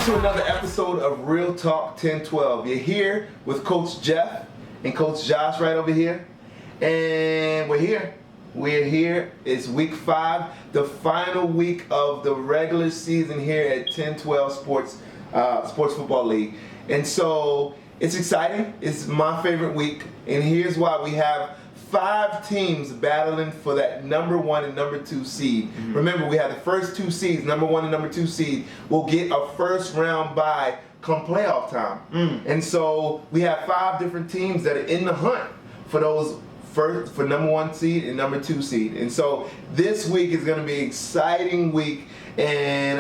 to another episode of Real Talk 1012. You're here with Coach Jeff and Coach Josh right over here. And we're here. We're here. It's week 5, the final week of the regular season here at 1012 Sports Football League. And so it's exciting. It's my favorite week. And here's why. We have 5 teams battling for that number 1 and number 2 seed. Mm-hmm. Remember, we have the first 2 seeds, number 1 and number 2 seed, will get a first round bye come playoff time. And so we have 5 different teams that are in the hunt for those for number 1 seed and number 2 seed. And so this week is going to be an exciting week, and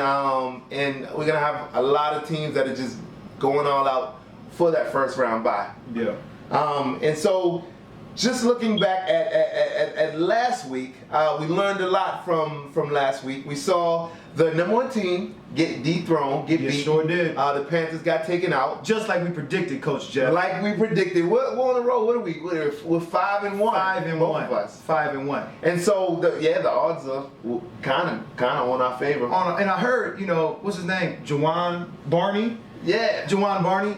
we're going to have a lot of teams that are just going all out for that first round bye. Yeah. And so just looking back at last week, we learned a lot from last week. We saw the number 1 team get dethroned, get beat. Sure did. The Panthers got taken out. Just like we predicted, Coach Jeff. Like we predicted. We're on the road. What are we? We're 5-1. 5-1. Both of us. 5-1. And so the odds are kind of on our favor. And I heard, what's his name? Juwan Barney. Yeah. Juwan Barney.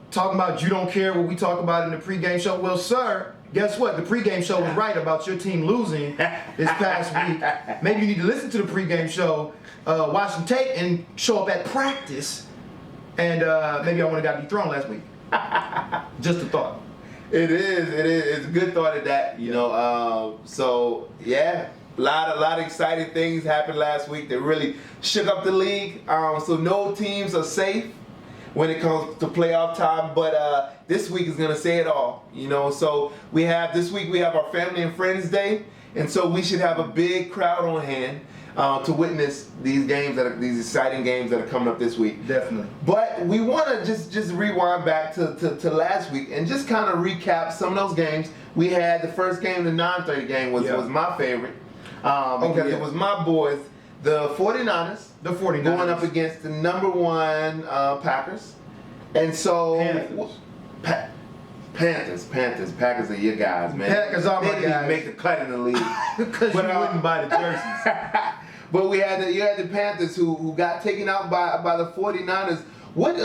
Talking about you don't care what we talk about in the pregame show. Well, sir, guess what? The pregame show was right about your team losing this past week. Maybe you need to listen to the pregame show, watch some tape, and show up at practice. And maybe I would have got dethroned last week. Just a thought. It is. It's a good thought at that. So yeah, a lot of exciting things happened last week that really shook up the league. So no teams are safe when it comes to playoff time, but this week is going to say it all, So this week we have our Family and Friends Day, and so we should have a big crowd on hand to witness these these exciting games that are coming up this week. Definitely. But we want to just rewind back to last week and just kind of recap some of those games. We had the first game, the 9:30 game was my favorite because it was my boys, the 49ers. The 49ers. Going up against the number 1 Packers. And so Panthers. Packers are your guys, man. Packers are my guys. They didn't make the cut in the league. Because you wouldn't buy the jerseys. But you had the Panthers who got taken out by the 49ers. What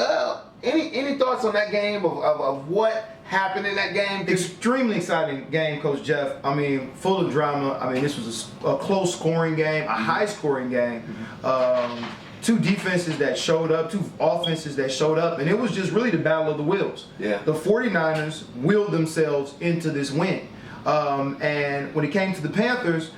any thoughts on that game of what happened in that game? Extremely exciting game, Coach Jeff. I mean, full of drama. I mean, this was a close scoring game, a high scoring game. 2 defenses that showed up, 2 offenses that showed up, and it was just really the battle of the wills. Yeah. The 49ers willed themselves into this win. And when it came to the Panthers,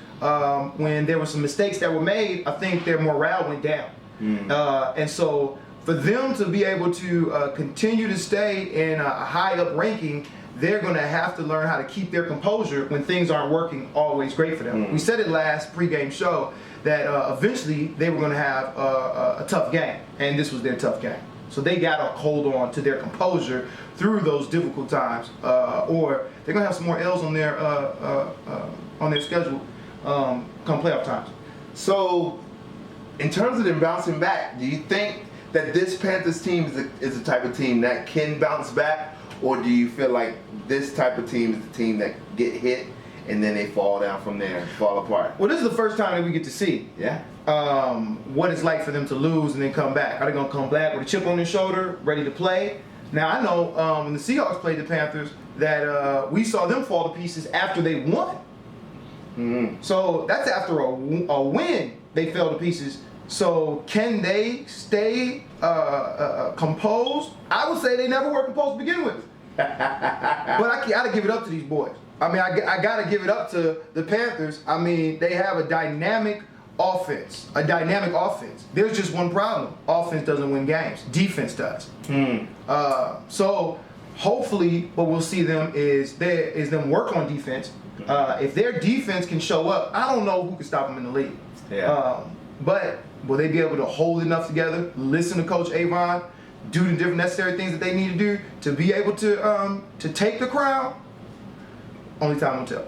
when there were some mistakes that were made, I think their morale went down. And so for them to be able to continue to stay in a high up ranking, they're going to have to learn how to keep their composure when things aren't working always great for them. We said it last pregame show that eventually they were going to have a tough game, and this was their tough game. So they got to hold on to their composure through those difficult times, or they're going to have some more L's on their schedule come playoff times. So in terms of them bouncing back, do you think that this Panthers team is the type of team that can bounce back, or do you feel like this type of team is the team that get hit and then they fall down from there and fall apart? Well, this is the first time that we get to see what it's like for them to lose and then come back. Are they going to come back with a chip on their shoulder, ready to play? Now, I know when the Seahawks played the Panthers that we saw them fall to pieces after they won. Mm-hmm. So that's after a win they fell to pieces. So can they stay composed? I would say they never were composed to begin with. But I gotta give it up to these boys. I mean, I gotta give it up to the Panthers. I mean, they have a dynamic offense. There's just one problem. Offense doesn't win games. Defense does. So hopefully what we'll see them is them work on defense. If their defense can show up, I don't know who can stop them in the league. Yeah. But will they be able to hold enough together, listen to Coach Avon, do the different necessary things that they need to do to be able to take the crown? Only time will tell.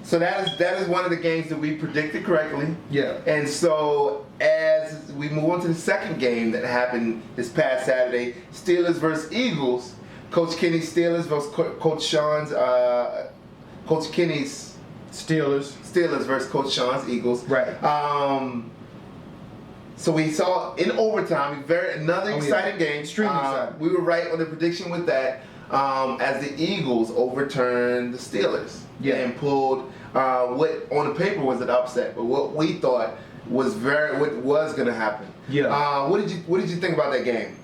So that is one of the games that we predicted correctly. Yeah. And so as we move on to the second game that happened this past Saturday, Steelers versus Eagles, Coach Kenny's Steelers versus Coach Kenny's Steelers versus Coach Sean's Eagles. Right. So we saw in overtime, another Oh, yeah. exciting game. Extremely exciting. We were right on the prediction with that. As the Eagles overturned the Steelers and pulled what on the paper was an upset, but what we thought was what was going to happen. Yeah. What did you think about that game?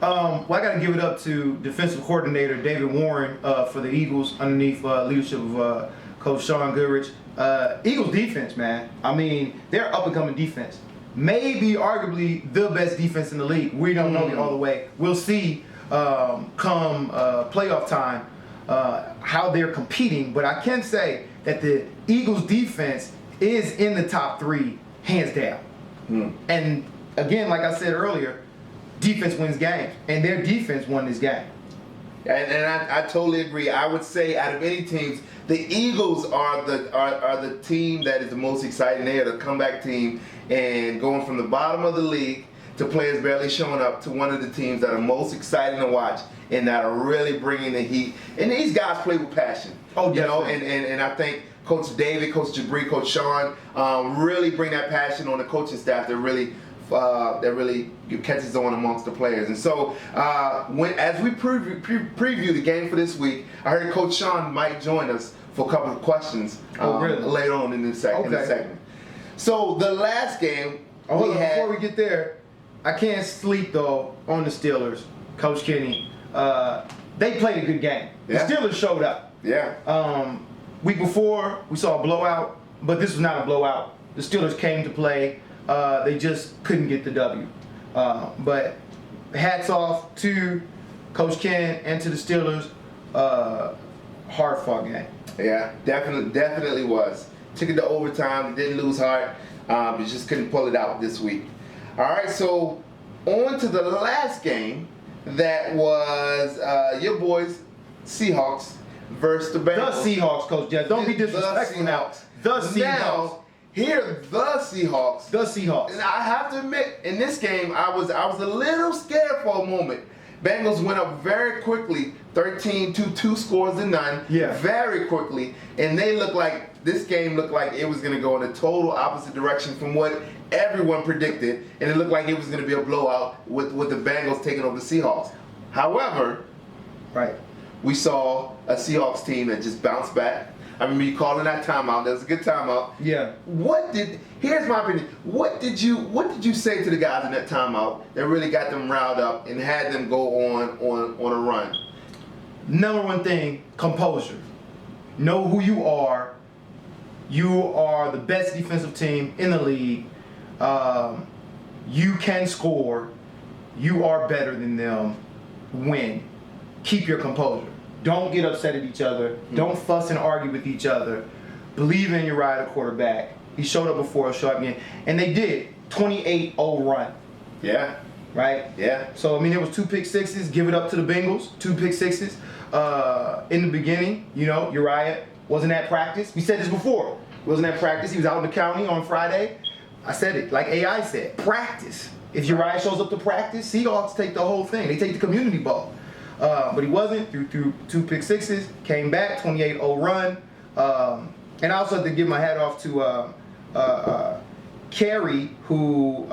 Well, I got to give it up to defensive coordinator David Warren for the Eagles underneath leadership of Coach Sean Goodrich. Eagles defense, man. I mean, they're up and coming defense. Maybe arguably the best defense in the league. We don't know it all the way. We'll see come playoff time how they're competing. But I can say that the Eagles defense is in the top 3, hands down. And again, like I said earlier, defense wins games, and their defense won this game. And I totally agree. I would say out of any teams, the Eagles are the team that is the most exciting. They are the comeback team, and going from the bottom of the league to players barely showing up to one of the teams that are most exciting to watch and that are really bringing the heat. And these guys play with passion. Oh, you know, definitely. and I think Coach David, Coach Jabri, Coach Sean really bring that passion on the coaching staff that really catches on amongst the players. And so as we preview the game for this week, I heard Coach Sean might join us for a couple of questions really? later on in the segment. So the last game Before we get there, I can't sleep though on the Steelers. Coach Kenny, they played a good game. Yeah. The Steelers showed up. Yeah. Week before we saw a blowout, but this was not a blowout. The Steelers came to play. They just couldn't get the W. But hats off to Coach Ken and to the Steelers. Hard fought game. Yeah, definitely was. Took it to overtime, didn't lose heart, but just couldn't pull it out this week. All right, so on to the last game that was your boys, Seahawks versus the Bengals. The Seahawks, Coach Jeff. Don't be disrespectful now. The Seahawks. Now, here, the Seahawks. The Seahawks. And I have to admit, in this game, I was a little scared for a moment. Bengals went up very quickly, 13 to 2 scores to none. Yeah. Very quickly, and this game looked like it was going to go in a total opposite direction from what everyone predicted, and it looked like it was going to be a blowout with the Bengals taking over the Seahawks. However, Right. we saw a Seahawks team that just bounced back. I remember you calling that timeout. That was a good timeout. Yeah. Here's my opinion. What did you say to the guys in that timeout that really got them riled up and had them go on a run? Number one thing, composure. Know who you are. You are the best defensive team in the league. You can score. You are better than them. Win. Keep your composure. Don't get upset at each other. Don't fuss and argue with each other. Believe in Uriah, the quarterback. He showed up before, show up again. And they did. 28-0 run. Yeah. Right? Yeah. So, I mean, there was 2 pick sixes. Give it up to the Bengals. 2 pick sixes. In the beginning, Uriah wasn't at practice. We said this before. Wasn't at practice. He was out in the county on Friday. I said it like AI said. Practice. If Uriah shows up to practice, Seahawks take the whole thing. They take the community ball. But he wasn't. Threw 2 pick sixes. Came back. 28-0 run. And I also have to give my hat off to Carey, who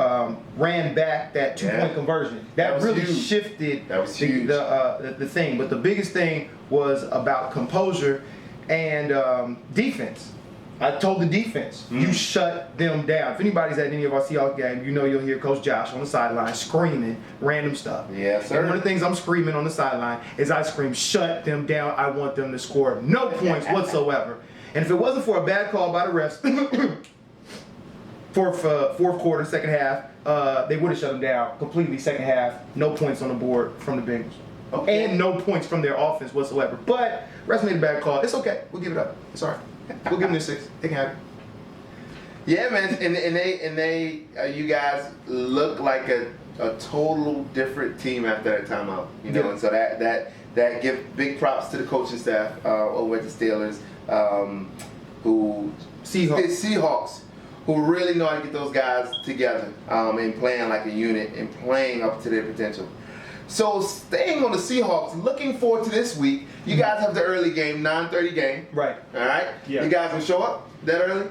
ran back that 2-point conversion. That really huge. shifted Huge. the thing. But the biggest thing was about composure and defense. I told the defense, you shut them down. If anybody's at any of our Seahawks games, you'll hear Coach Josh on the sideline screaming random stuff. Yes, sir. And one of the things I'm screaming on the sideline is I scream, shut them down. I want them to score no points whatsoever. And if it wasn't for a bad call by the refs, fourth quarter, second half, they would have shut them down completely. Second half, no points on the board from the Bengals. Okay. And no points from their offense whatsoever. But refs made a bad call. It's okay. We'll give it up. It's all right. We'll give them a 6. They can have it. Yeah, man, and they you guys look like a total different team after that timeout, Yeah. and so that give big props to the coaching staff over at the Steelers, Seahawks, who really know how to get those guys together and playing like a unit and playing up to their potential. So staying on the Seahawks, looking forward to this week. You guys have the early game, 9:30 game. Right. All right. Yeah. You guys will show up that early?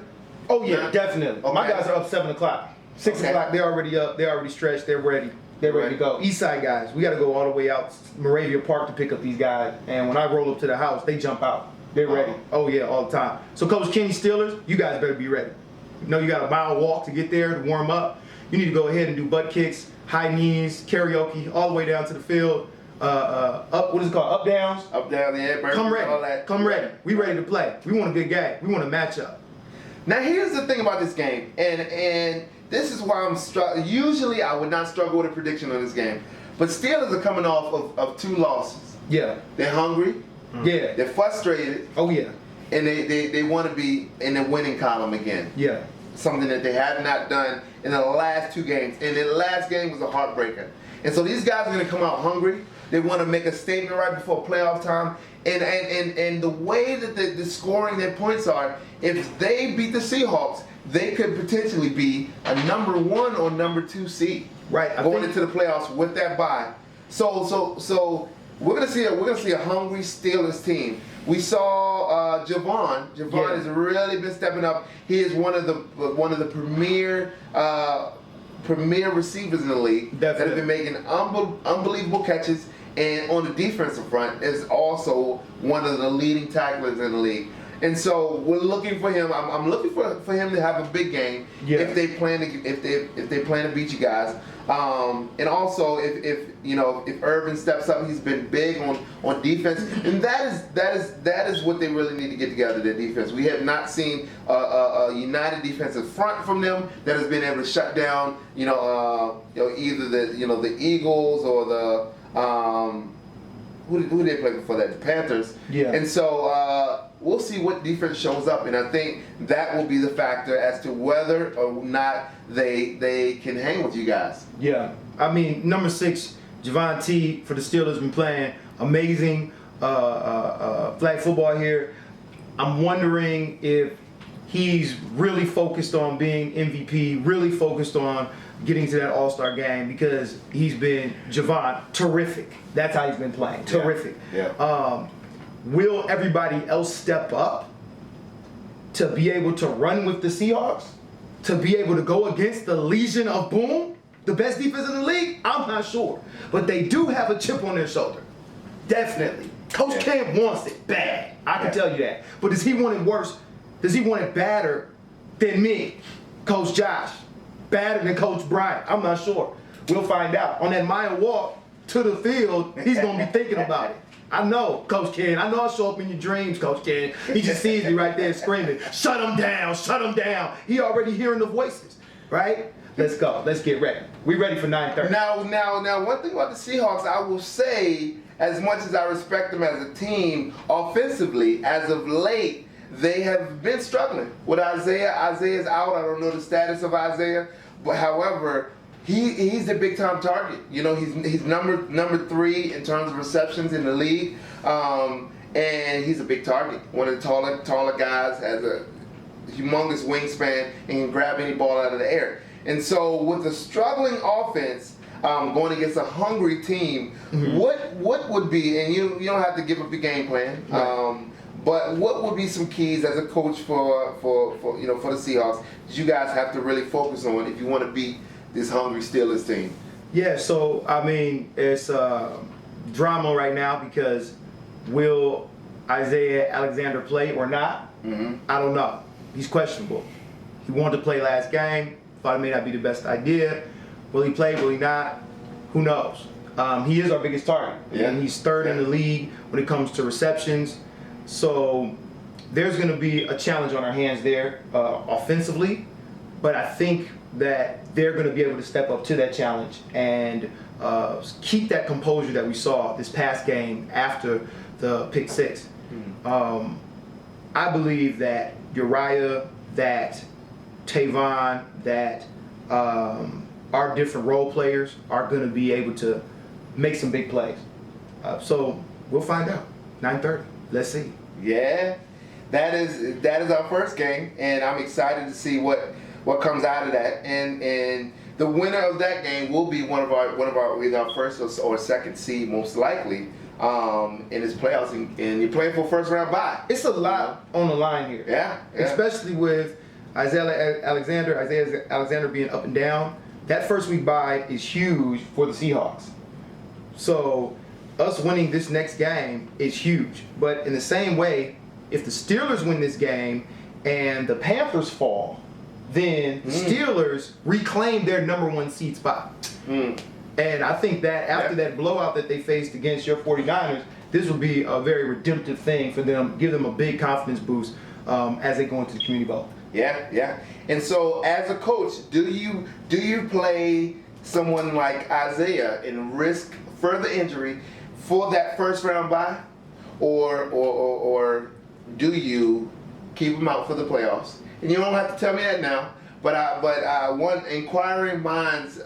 Oh, yeah, Yeah. definitely. Okay. My guys are up 7 o'clock. 6 Okay. o'clock, they're already up. They're already stretched. They're ready. They're ready to go. East Side guys, we got to go all the way out Moravia Park to pick up these guys. And when I roll up to the house, they jump out. They're ready. Oh yeah, all the time. So Coach Kenny Steelers, you guys better be ready. You know you got a mile walk to get there to warm up. You need to go ahead and do butt kicks, high knees, karaoke, all the way down to the field. Up, what is it called? Up downs. Up, down, yeah, Come ready. all that. Come ready. We ready to play. We want a good game. We want a matchup. Now here's the thing about this game, and this is why I'm struggling. Usually I would not struggle with a prediction on this game, but Steelers are coming off of 2 losses. Yeah. They're hungry, Yeah. they're frustrated, Oh yeah. and they want to be in the winning column again. Yeah. Something that they have not done in the last 2 games. And the last game was a heartbreaker. And so these guys are going to come out hungry. They want to make a statement right before playoff time. And the way that the scoring their points are, if they beat the Seahawks, they could potentially be a number 1 or number 2 seed. Right. Going into the playoffs with that bye. So we're gonna see a hungry Steelers team. We saw Javon. Javon has really been stepping up. He is one of the premier receivers in the league that have been making unbelievable catches. And on the defensive front is also one of the leading tacklers in the league. And so we're looking for him. I'm looking for him to have a big game if they plan to beat you guys. And also if Irvin steps up, he's been big on defense, and that is what they really need to get together. Their defense. We have not seen a united defensive front from them that has been able to shut down either the Eagles or the who they play before that? The Panthers. Yeah. And so we'll see what defense shows up, and I think that will be the factor as to whether or not they can hang with you guys. Yeah. I mean, number 6, Javon T for the Steelers been playing amazing flag football here. I'm wondering if he's really focused on being MVP, really focused on getting to that All-Star game, because he's been, Javon, terrific. That's how he's been playing. Terrific. Yeah. Will everybody else step up to be able to run with the Seahawks? To be able to go against the Legion of Boom? The best defense in the league? I'm not sure. But they do have a chip on their shoulder. Definitely. Coach Cam wants it bad. I can tell you that. But does he want it worse? Does he want it badder than me, Coach Josh? Badder than Coach Bryant? I'm not sure. We'll find out. On that mile walk to the field, he's going to be thinking about it. I know, Coach Ken. I know I'll show up in your dreams, Coach Ken. He just sees me right there screaming, shut him down, shut him down. He already hearing the voices, right? Let's go. Let's get ready. We ready for 9:30. Now, one thing about the Seahawks, I will say, as much as I respect them as a team, offensively, as of late, they have been struggling with Isaiah. Isaiah's out. I don't know the status of Isaiah, but however, he's a big time target. He's number 3 in terms of receptions in the league, and he's a big target. One of the taller guys, has a humongous wingspan and can grab any ball out of the air. And so with a struggling offense going against a hungry team, what would be, and you don't have to give up the game plan, but what would be some keys as a coach for the Seahawks that you guys have to really focus on if you want to beat this hungry Steelers team? Yeah, so I mean, it's drama right now because will Isaiah Alexander play or not? I don't know. He's questionable. He wanted to play last game. Thought it may not be the best idea. Will he play? Will he not? Who knows? He is our biggest target. Yeah. And he's third in the league when it comes to receptions. So there's going to be a challenge on our hands there offensively. But I think that they're going to be able to step up to that challenge and keep that composure that we saw this past game after the pick 6. I believe that Uriah, that Tavon, that our different role players are going to be able to make some big plays. So we'll find out. 9:30. Let's see. Yeah, that is our first game, and I'm excited to see what comes out of that. And the winner of that game will be one of our either our first or second seed, most likely, in this playoffs. And you're playing for first round bye. It's a lot on the line here. Yeah. Especially with Isaiah Alexander being up and down, that first week bye is huge for the Seahawks. So us winning this next game is huge. But in the same way, if the Steelers win this game and the Panthers fall, then the Steelers reclaim their number 1 seed spot. And I think that after that blowout that they faced against your 49ers, this will be a very redemptive thing for them, give them a big confidence boost as they go into the Community Bowl. Yeah. And so, as a coach, do you play someone like Isaiah and risk further injury for that first round bye, or do you keep him out for the playoffs? And you don't have to tell me that now, but inquiring minds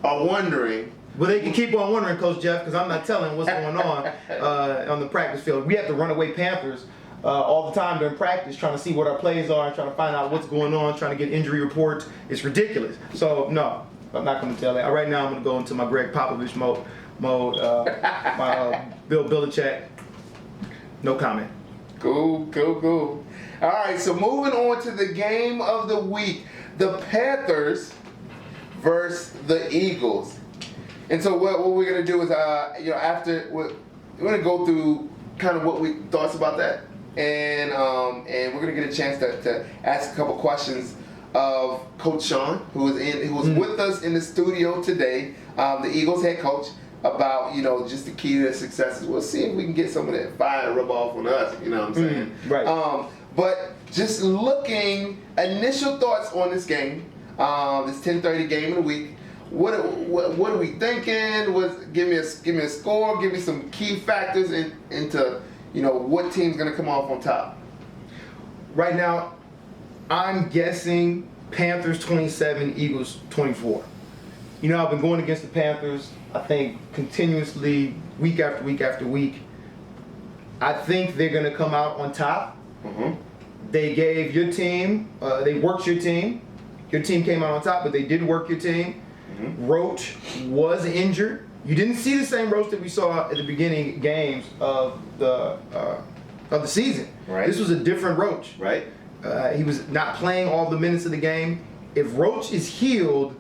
are wondering. Well, they can keep on wondering, Coach Jeff, because I'm not telling what's going on the practice field. We have to runaway Panthers all the time during practice, trying to see what our plays are, trying to find out what's going on, trying to get injury reports. It's ridiculous. So no, I'm not going to tell that. Right now, I'm going to go into my Greg Popovich mode. My Bill Belichick. No comment. Cool. All right, so moving on to the game of the week, the Panthers versus the Eagles. And so what we're gonna do is, after we're gonna go through kind of what we thoughts about that, and we're gonna get a chance to ask a couple questions of Coach Sean, who was with us in the studio today, the Eagles head coach, about just the key to their successes. We'll see if we can get some of that fire rub off on us. You know what I'm saying? Right. But just looking, initial thoughts on this game, this 10:30 game of the week. What are we thinking? Give me a score. Give me some key factors into what team's gonna come off on top. Right now, I'm guessing Panthers 27, Eagles 24. I've been going against the Panthers, I think, continuously, week after week after week. I think they're gonna come out on top. They gave your team, they worked your team. Your team came out on top, but they did work your team. Roach was injured. You didn't see the same Roach that we saw at the beginning games of the season. Right. This was a different Roach. Right. He was not playing all the minutes of the game. If Roach is healed,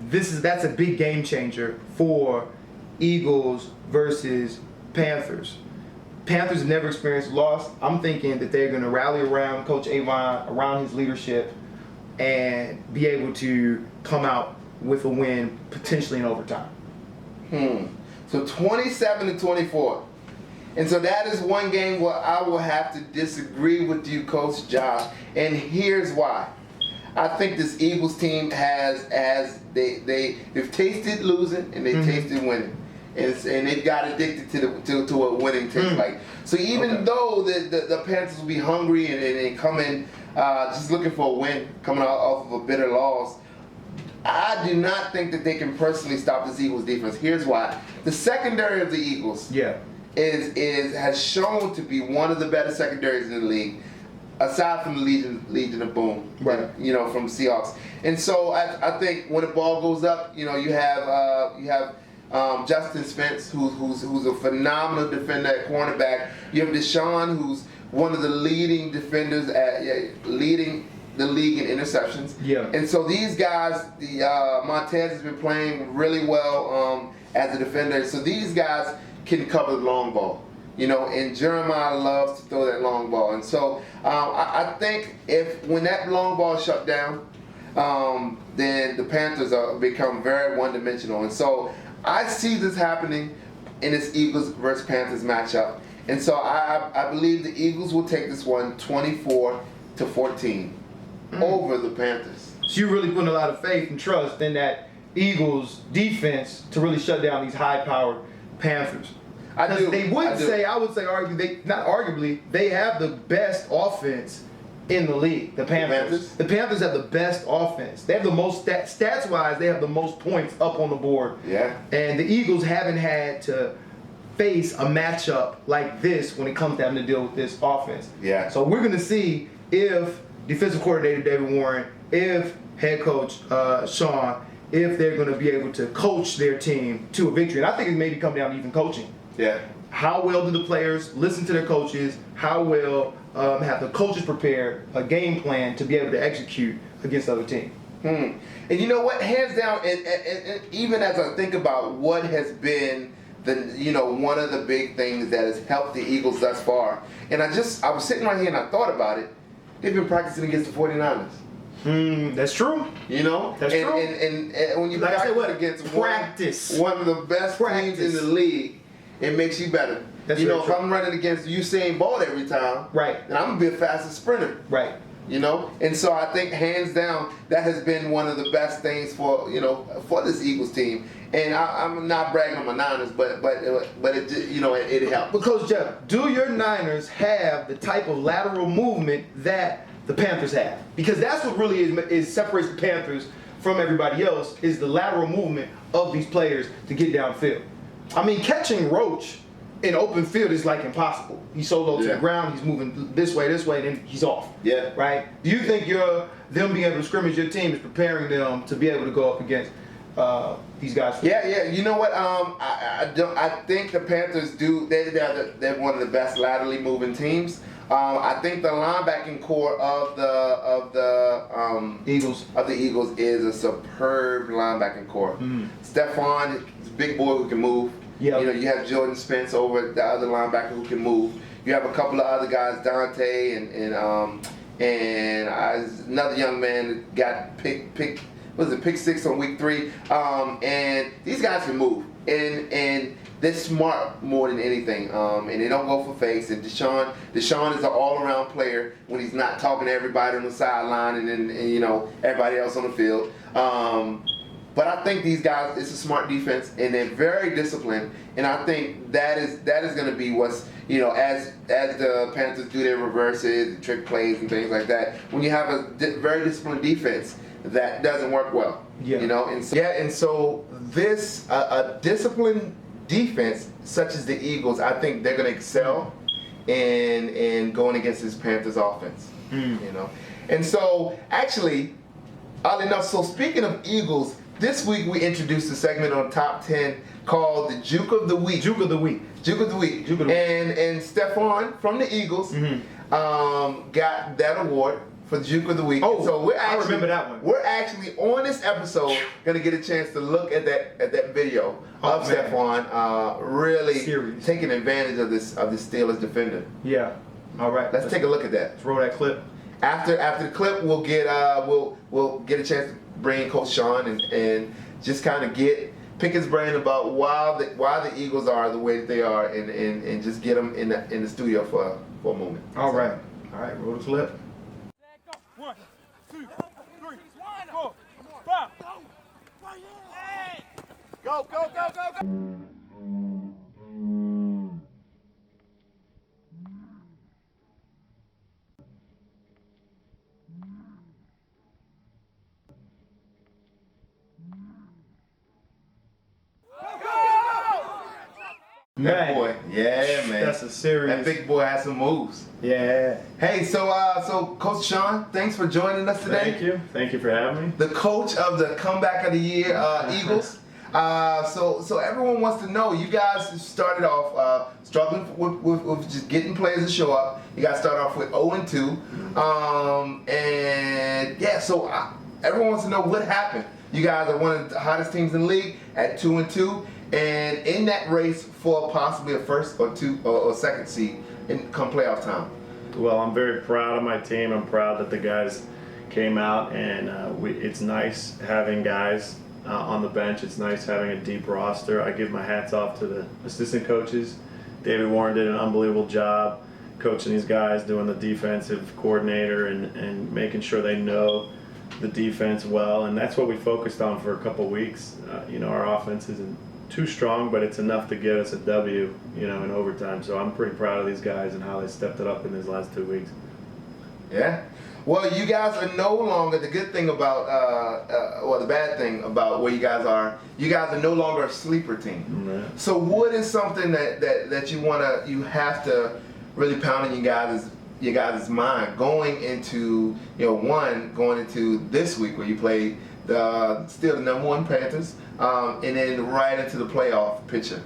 that's a big game changer for Eagles versus Panthers. Panthers have never experienced loss. I'm thinking that they're going to rally around Coach Avon, around his leadership, and be able to come out with a win, potentially in overtime. So 27-24. And so that is one game where I will have to disagree with you, Coach Josh. And here's why. I think this Eagles team they've tasted losing and they've tasted winning. And they've got addicted to what winning tastes like. So even though the Panthers will be hungry and come in just looking for a win, coming off of a bitter loss, I do not think that they can personally stop this Eagles defense. Here's why. The secondary of the Eagles has shown to be one of the better secondaries in the league, aside from the Legion of Boom, right? From Seahawks. And so I think when the ball goes up, you have Justin Spence, who's a phenomenal defender at cornerback. You have Deshaun, who's one of the leading defenders leading the league in interceptions. Yeah. And so these guys, Montez has been playing really well as a defender. So these guys can cover the long ball. And Jeremiah loves to throw that long ball. And so I think when that long ball is shut down, then the Panthers become very one-dimensional. And so I see this happening in this Eagles versus Panthers matchup. And so I believe the Eagles will take this one 24-14 over the Panthers. So you're really putting a lot of faith and trust in that Eagles defense to really shut down these high-powered Panthers. I do. I would say, they have the best offense in the league. The Panthers. The Panthers have the best offense. They have the most stats-wise. They have the most points up on the board. Yeah. And the Eagles haven't had to face a matchup like this when it comes to having to deal with this offense. Yeah. So we're going to see if defensive coordinator David Warren, if head coach Sean, if they're going to be able to coach their team to a victory. And I think it maybe come down to even coaching. Yeah. how well do the players listen to their coaches? How well have the coaches prepared a game plan to be able to execute against other teams? And you know what? Hands down, and even as I think about what has been one of the big things that has helped the Eagles thus far, and I was sitting right here and I thought about it. They've been practicing against the 49ers. That's true. That's true. And when you like practice I said, against one of the best teams in the league, it makes you better. That's if true. I'm running against Usain Bolt every time, right, then I'm gonna be a faster sprinter. Right. And so I think hands down that has been one of the best things for this Eagles team. And I'm not bragging on my Niners, but it helped. But Coach Jeff, do your Niners have the type of lateral movement that the Panthers have? Because that's what really is separates the Panthers from everybody else, is the lateral movement of these players to get downfield. I mean, catching Roach in open field is like impossible. He's so low to the ground, he's moving this way, and then he's off. Yeah. Right? Do you think them being able to scrimmage your team is preparing them to be able to go up against these guys? Yeah. You know what? I think the Panthers do. They're one of the best laterally moving teams. I think the linebacking core of the Eagles is a superb linebacking core. Stephon is a big boy who can move. Yep. You have Jordan Spence over the other linebacker who can move. You have a couple of other guys, Dante and another young man that got pick 6 on week 3. And these guys can move, and they're smart more than anything. And they don't go for fakes. And Deshaun is an all-around player when he's not talking to everybody on the sideline and everybody else on the field. But I think these guys, it's a smart defense, and they're very disciplined. And I think that is going to be what's, as the Panthers do their reverses, trick plays, and things like that. When you have a very disciplined defense, that doesn't work well. And so this a disciplined defense such as the Eagles, I think they're going to excel in going against this Panthers offense. And so actually, oddly enough, so speaking of Eagles. This week we introduced a segment on Top 10 called the Juke of the Week. Juke of the Week. And Stephon from the Eagles got that award for the Juke of the Week. Oh, so I remember that one. We're actually on this episode going to get a chance to look at that video of Stephon really taking advantage of this Steelers defender. Yeah. All right. Let's take a look at that. Let's roll that clip. After the clip, we'll get a chance to bring in Coach Sean and just kind of pick his brain about why the Eagles are the way that they are, and just get them in the studio for a moment. All right, roll the clip. 1, 2, 3, 4, 5. Go. That boy, yeah, man. That's a serious. That big boy has some moves. Yeah. Hey, so Coach Sean, thanks for joining us today. Thank you for having me. The coach of the comeback of the year Eagles. So everyone wants to know, you guys started off struggling with just getting players to show up. You guys started off with 0-2, so everyone wants to know what happened. You guys are one of the hottest teams in the league at 2-2. And in that race for possibly a first or second seed come playoff time. Well, I'm very proud of my team. I'm proud that the guys came out, and it's nice having guys on the bench. It's nice having a deep roster. I give my hats off to the assistant coaches. David Warren did an unbelievable job coaching these guys, doing the defensive coordinator and making sure they know the defense well. And that's what we focused on for a couple weeks. Our offense isn't too strong, but it's enough to get us a W, in overtime. So I'm pretty proud of these guys and how they stepped it up in these last 2 weeks. Yeah. Well, you guys are no longer, the good thing about, or the bad thing about where you guys are no longer a sleeper team. Mm-hmm. So what is something that you have to really pound in your guys' mind going into, going into this week where you play still the #1 Panthers, and then right into the playoff picture?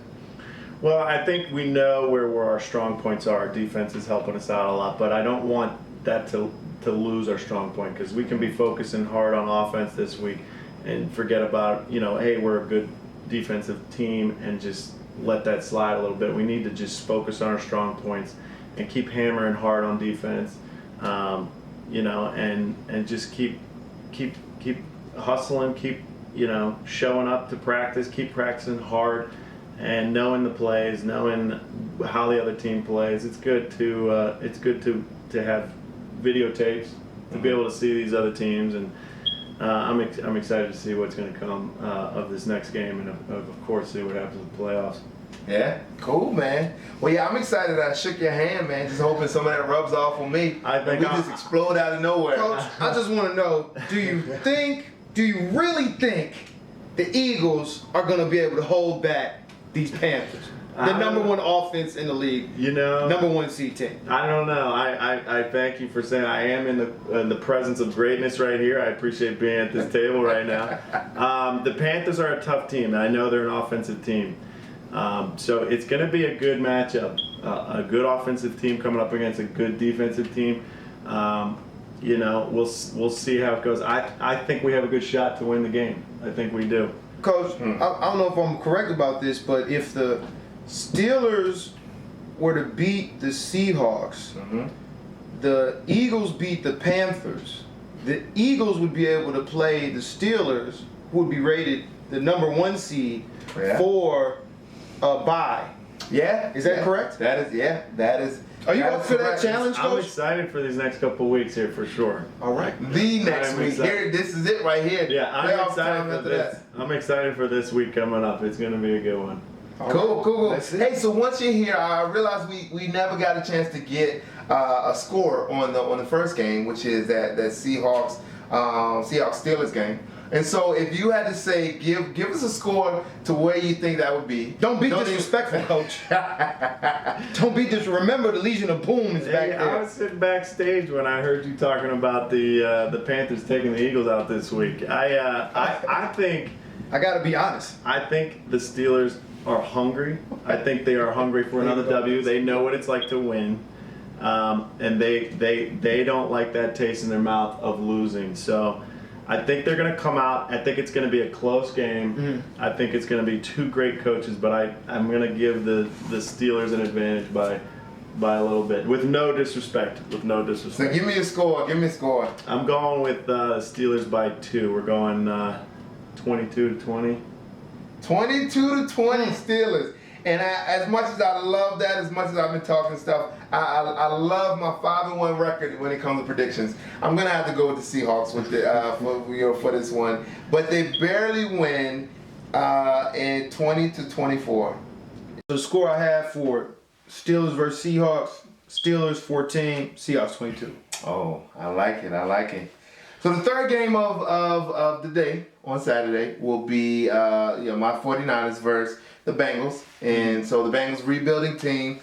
Well, I think we know where our strong points are. Our defense is helping us out a lot, but I don't want that to lose our strong point, because we can be focusing hard on offense this week and forget about, hey, we're a good defensive team, and just let that slide a little bit. We need to just focus on our strong points and keep hammering hard on defense, and just keep hustling, keep showing up to practice, keep practicing hard, and knowing the plays, knowing how the other team plays. It's good to have videotapes to be able to see these other teams, and I'm excited to see what's going to come of this next game, and of course see what happens with the playoffs. Yeah, cool, man. Well, yeah, I'm excited. I shook your hand, man. Just hoping some of that rubs off on me. I think we just explode out of nowhere. Coach, I just want to know: do you really think the Eagles are going to be able to hold back these Panthers, the number one offense in the league, number one seed team? I don't know. I thank you for saying I am in the presence of greatness right here. I appreciate being at this table right now. The Panthers are a tough team, and I know they're an offensive team. So it's going to be a good matchup. A good offensive team coming up against a good defensive team. We'll see how it goes. I think we have a good shot to win the game. I think we do. Coach, I don't know if I'm correct about this, but if the Steelers were to beat the Seahawks, the Eagles beat the Panthers, the Eagles would be able to play the Steelers, who would be rated the number one seed, for a bye. Yeah. Is that correct? That is. Are you up for that challenge, I'm Coach? excited for these next couple of weeks here for sure. All right. The next I'm week. excited. Here, this is it right here. Yeah, I'm Playoff excited time for after this. I'm excited for this week coming up. It's going to be a good one. Cool. That's it. Hey, so once you're here, I realized we never got a chance to get a score on the first game, which is that Seahawks Steelers game. And so if you had to say, give us a score to where you think that would be. Don't be disrespectful, Coach. Don't be disrespectful. Remember, the Legion of Boom is back Hey, there. I was sitting backstage when I heard you talking about the Panthers taking the Eagles out this week. I think I got to be honest. I think the Steelers are hungry. I think they are hungry for another W. They know what it's like to win, and they don't like that taste in their mouth of losing. So I think they're going to come out. I think it's going to be a close game. I think it's going to be two great coaches, but I'm going to give the Steelers an advantage by a little bit, with no disrespect. So give me a score. I'm going with Steelers by 2. We're going 22-20. 22-20 Steelers. And as much as I love that, as much as I've been talking stuff, I love my 5-1 record when it comes to predictions. I'm gonna have to go with the Seahawks with for this one, but they barely win in 20-24. The score I have for Steelers versus Seahawks: Steelers 14, Seahawks 22. Oh, I like it. So the third game of the day on Saturday will be my 49ers versus the Bengals. And so the Bengals rebuilding team.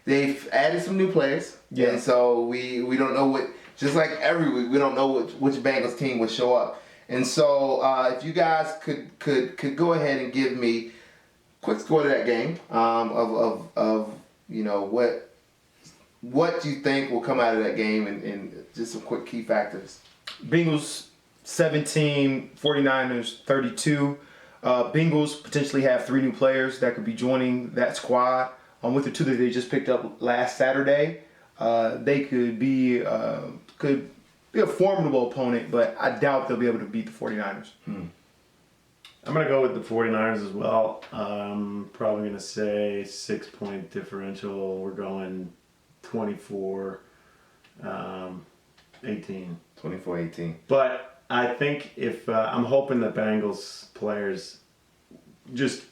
They've added some new players. Yeah. And so we don't know what, just like every week, we don't know which Bengals team would show up. And so if you guys could go ahead and give me a quick score to that game of what you think will come out of that game and just some quick key factors. Bengals 17, 49ers 32. Bengals potentially have 3 new players that could be joining that squad. With the 2 that they just picked up last Saturday, they could be a formidable opponent, but I doubt they'll be able to beat the 49ers. I'm going to go with the 49ers as well. Probably going to say 6-point differential. We're going 24-18. 24-18. But I think if I'm hoping the Bengals players just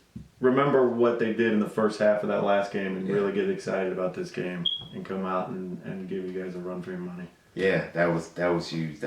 remember what they did in the first half of that last game and really get excited about this game and come out and give you guys a run for your money. Yeah, that was huge.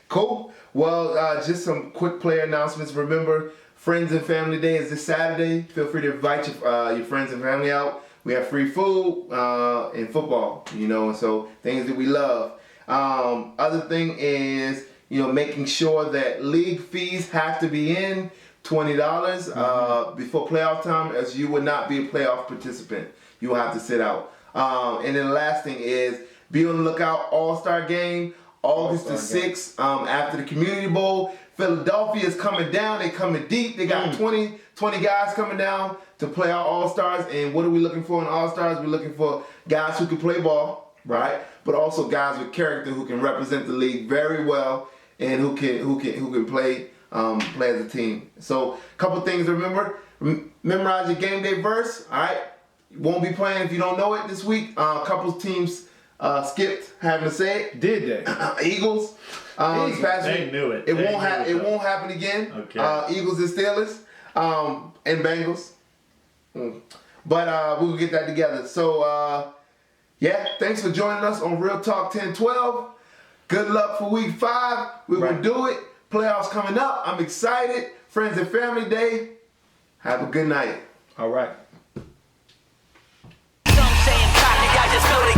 Cool. Well, just some quick player announcements. Remember, Friends and Family Day is this Saturday. Feel free to invite your friends and family out. We have free food and football, and so things that we love. Other thing is, making sure that league fees have to be in $20 before playoff time, as you would not be a playoff participant. You will have to sit out. And then the last thing is be on the lookout. All-Star game, August the 6th, after the Community Bowl. Philadelphia is coming down. They're coming deep. They got 20 guys coming down to play our All-Stars. And what are we looking for in All-Stars? We're looking for guys who can play ball, right? But also guys with character who can represent the league very well and who can play as a team. So a couple things to remember. Memorize your game day verse, all right? You won't be playing if you don't know it this week. A couple teams skipped having to say it. Did they? Eagles. This past They week. knew it. It They won't knew it, though. happen again. Okay. Eagles and Steelers, and Bengals. But we'll get that together. So yeah, thanks for joining us on Real Talk 1012. Good luck for week 5. We're gonna do it. Playoffs coming up. I'm excited. Friends and Family Day. Have a good night. All right. Some saying cocky, I just know they